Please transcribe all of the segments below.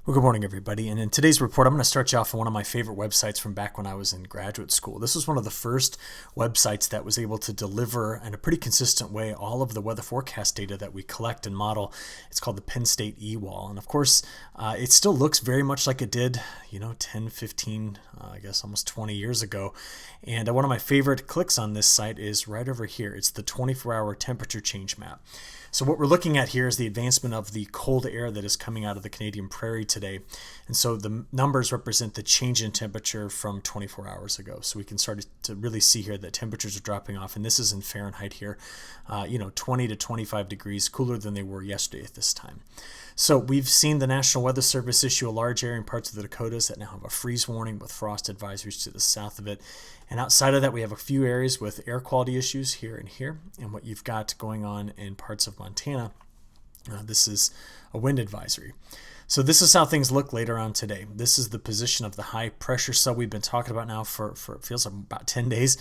Well, good morning, everybody. And in today's report, I'm going to start you off on one of my favorite websites from back when I was in graduate school. This was one of the first websites that was able to deliver in a pretty consistent way all of the weather forecast data that we collect and model. It's called the Penn State eWall. And of course, it still looks very much like it did, 10, 15, I guess almost 20 years ago. And one of my favorite clicks on this site is right over here. It's the 24-hour temperature change map. So what we're looking at here is the advancement of the cold air that is coming out of the Canadian prairie today. And so the numbers represent the change in temperature from 24 hours ago. So we can start to really see here that temperatures are dropping off. And this is in Fahrenheit here, 20 to 25 degrees cooler than they were yesterday at this time. So we've seen the National Weather Service issue a large area in parts of the Dakotas that now have a freeze warning with frost advisories to the south of it. And outside of that, we have a few areas with air quality issues here and here. And what you've got going on in parts of Montana, this is a wind advisory. So this is how things look later on today. This is the position of the high pressure cell we've been talking about now for it feels like about 10 days,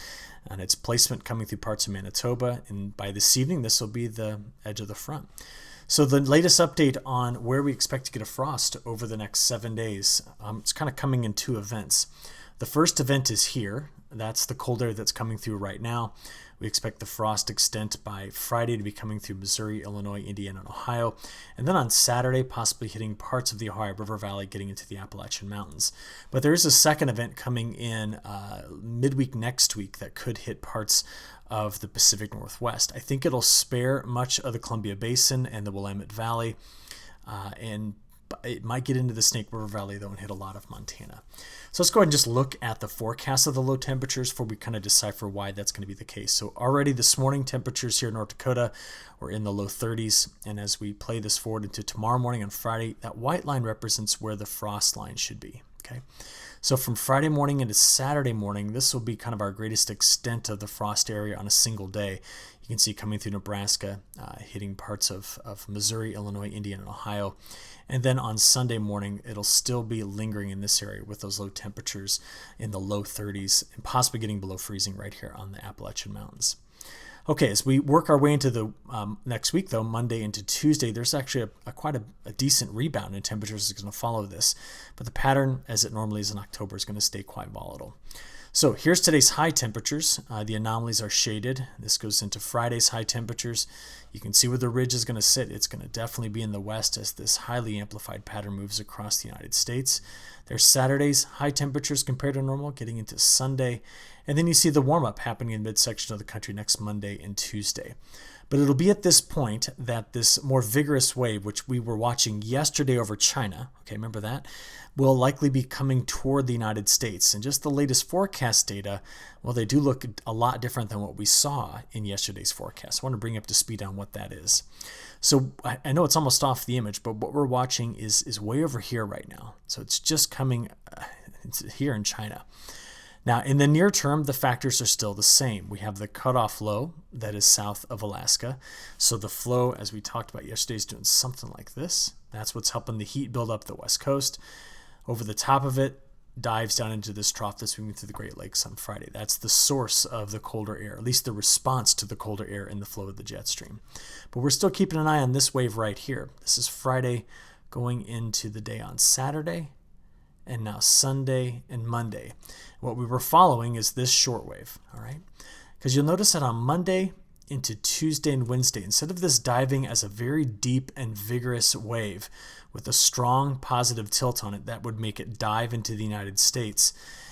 and its placement coming through parts of Manitoba. And by this evening, this will be the edge of the front. So the latest update on where we expect to get a frost over the next 7 days, it's kind of coming in two events. The first event is here. That's the cold air that's coming through right now. We expect the frost extent by Friday to be coming through Missouri, Illinois, Indiana, and Ohio. And then on Saturday, possibly hitting parts of the Ohio River Valley, getting into the Appalachian Mountains. But there is a second event coming in midweek next week that could hit parts of the Pacific Northwest. I think it'll spare much of the Columbia Basin and the Willamette Valley, and it might get into the Snake River Valley, though, and hit a lot of Montana. So let's go ahead and just look at the forecast of the low temperatures before we kind of decipher why that's going to be the case. So already this morning, temperatures here in North Dakota were in the low 30s. And as we play this forward into tomorrow morning and Friday, that white line represents where the frost line should be. Okay. So from Friday morning into Saturday morning, this will be kind of our greatest extent of the frost area on a single day. You can see coming through Nebraska, hitting parts of Missouri, Illinois, Indiana, and Ohio. And then on Sunday morning, it'll still be lingering in this area with those low temperatures in the low 30s and possibly getting below freezing right here on the Appalachian Mountains. Okay, as we work our way into the next week, though, Monday into Tuesday, there's actually quite a decent rebound in temperatures that's going to follow this. But the pattern, as it normally is in October, is going to stay quite volatile. So here's today's high temperatures. The anomalies are shaded. This goes into Friday's high temperatures. You can see where the ridge is going to sit. It's going to definitely be in the west as this highly amplified pattern moves across the United States. There's Saturday's high temperatures compared to normal, getting into Sunday. And then you see the warm-up happening in midsection of the country next Monday and Tuesday. But it'll be at this point that this more vigorous wave, which we were watching yesterday over China, okay, remember that, will likely be coming toward the United States. And just the latest forecast data, well, they do look a lot different than what we saw in yesterday's forecast. I want to bring you up to speed on what that is. So I know it's almost off the image, but what we're watching is way over here right now. So it's just coming it's here in China. Now, in the near term, the factors are still the same. We have the cutoff low that is south of Alaska. So the flow, as we talked about yesterday, is doing something like this. That's what's helping the heat build up the west coast. Over the top of it, dives down into this trough that's moving through the Great Lakes on Friday. That's the source of the colder air, at least the response to the colder air in the flow of the jet stream. But we're still keeping an eye on this wave right here. This is Friday going into the day on Saturday, and now Sunday and Monday. What we were following is this short wave, all right? Because you'll notice that on Monday into Tuesday and Wednesday, instead of this diving as a very deep and vigorous wave with a strong positive tilt on it that would make it dive into the United States,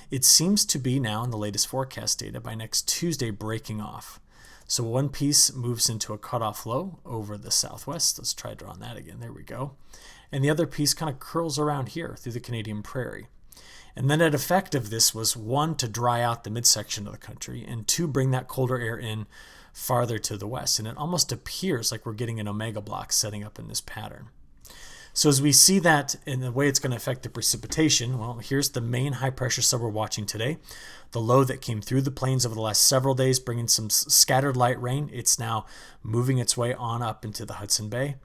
it seems to be now in the latest forecast data by next Tuesday breaking off. So one piece moves into a cutoff low over the southwest. Let's try drawing that again. There we go. And the other piece kind of curls around here through the Canadian prairie. And the net effect of this was, one, to dry out the midsection of the country, and two, bring that colder air in farther to the west. And it almost appears like we're getting an omega block setting up in this pattern. So as we see that in the way it's going to affect the precipitation, well, here's the main high pressure cell we're watching today. The low that came through the plains over the last several days, bringing some scattered light rain. It's now moving its way on up into the Hudson Bay,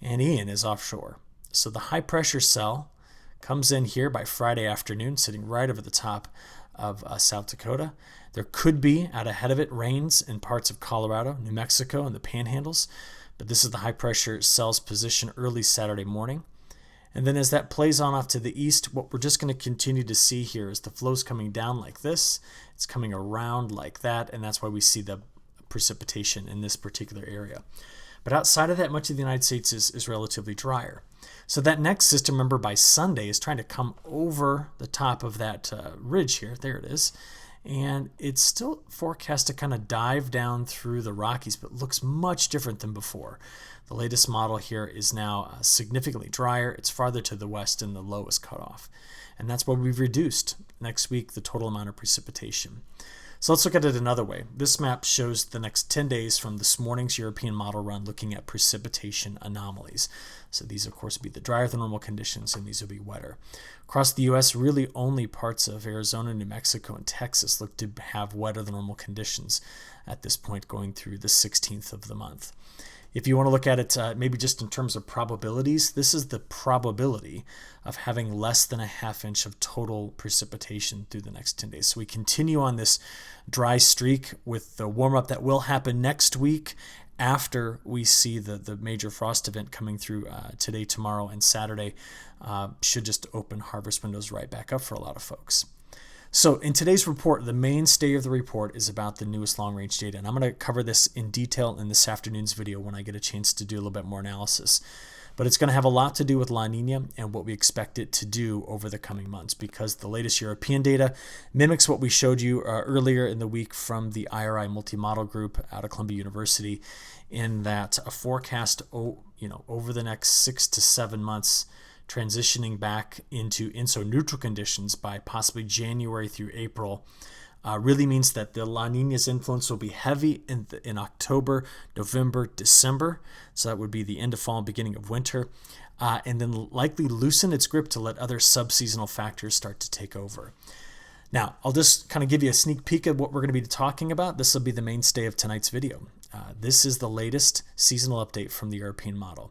and Ian is offshore. So the high pressure cell comes in here by Friday afternoon, sitting right over the top of South Dakota. There could be, out ahead of it, rains in parts of Colorado, New Mexico, and the Panhandles. But this is the high pressure cell's position early Saturday morning. And then as that plays on off to the east, what we're just going to continue to see here is the flow's coming down like this. It's coming around like that, and that's why we see the precipitation in this particular area. But outside of that, much of the United States is relatively drier. So that next system, remember, by Sunday is trying to come over the top of that ridge here. There it is. And it's still forecast to kind of dive down through the Rockies, but looks much different than before. The latest model here is now significantly drier. It's farther to the west and the low is cut off. And that's why we've reduced next week the total amount of precipitation. So let's look at it another way. This map shows the next 10 days from this morning's European model run looking at precipitation anomalies. So these, of course, will be the drier than normal conditions, and these will be wetter. Across the U.S., really only parts of Arizona, New Mexico, and Texas look to have wetter than normal conditions at this point going through the 16th of the month. If you want to look at it maybe just in terms of probabilities, this is the probability of having less than a half inch of total precipitation through the next 10 days. So we continue on this dry streak with the warm-up that will happen next week after we see the major frost event coming through today, tomorrow, and Saturday. Should just open harvest windows right back up for a lot of folks. So in today's report, the mainstay of the report is about the newest long-range data, and I'm going to cover this in detail in this afternoon's video when I get a chance to do a little bit more analysis. But it's going to have a lot to do with La Niña and what we expect it to do over the coming months, because the latest European data mimics what we showed you earlier in the week from the IRI multi-model group out of Columbia University, in that a forecast over the next 6 to 7 months transitioning back into neutral conditions by possibly January through April really means that the La Niña's influence will be heavy in October, November, December. So that would be the end of fall and beginning of winter. And then likely loosen its grip to let other subseasonal factors start to take over. Now, I'll just kind of give you a sneak peek of what we're going to be talking about. This will be the mainstay of tonight's video. This is the latest seasonal update from the European model.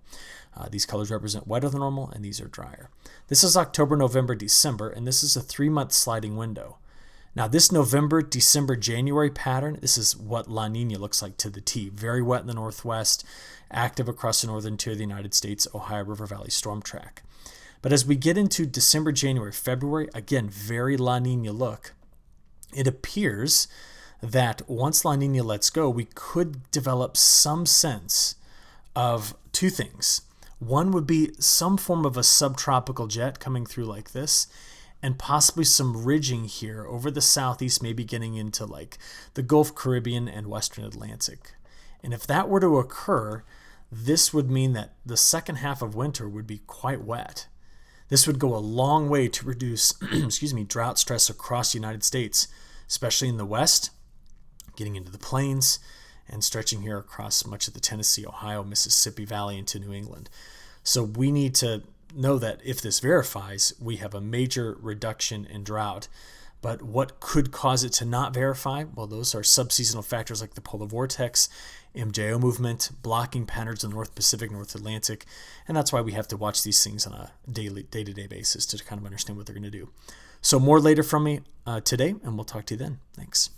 These colors represent wetter than normal, and these are drier. This is October, November, December, and this is a 3-month sliding window. Now, this November, December, January pattern, this is what La Niña looks like to the T. Very wet in the northwest, active across the northern tier of the United States, Ohio River Valley storm track. But as we get into December, January, February, again, very La Niña look. It appears that once La Niña lets go, we could develop some sense of two things. One would be some form of a subtropical jet coming through like this, and possibly some ridging here over the southeast, maybe getting into like the Gulf, Caribbean, and Western Atlantic. And if that were to occur, this would mean that the second half of winter would be quite wet. This would go a long way to reduce drought stress across the United States, especially in the west, getting into the plains, and stretching here across much of the Tennessee, Ohio, Mississippi Valley into New England. So we need to know that if this verifies, we have a major reduction in drought. But what could cause it to not verify? Well, those are subseasonal factors like the polar vortex, MJO movement, blocking patterns in the North Pacific, North Atlantic, and that's why we have to watch these things on a day-to-day basis to kind of understand what they're going to do. So more later from me today, and we'll talk to you then. Thanks.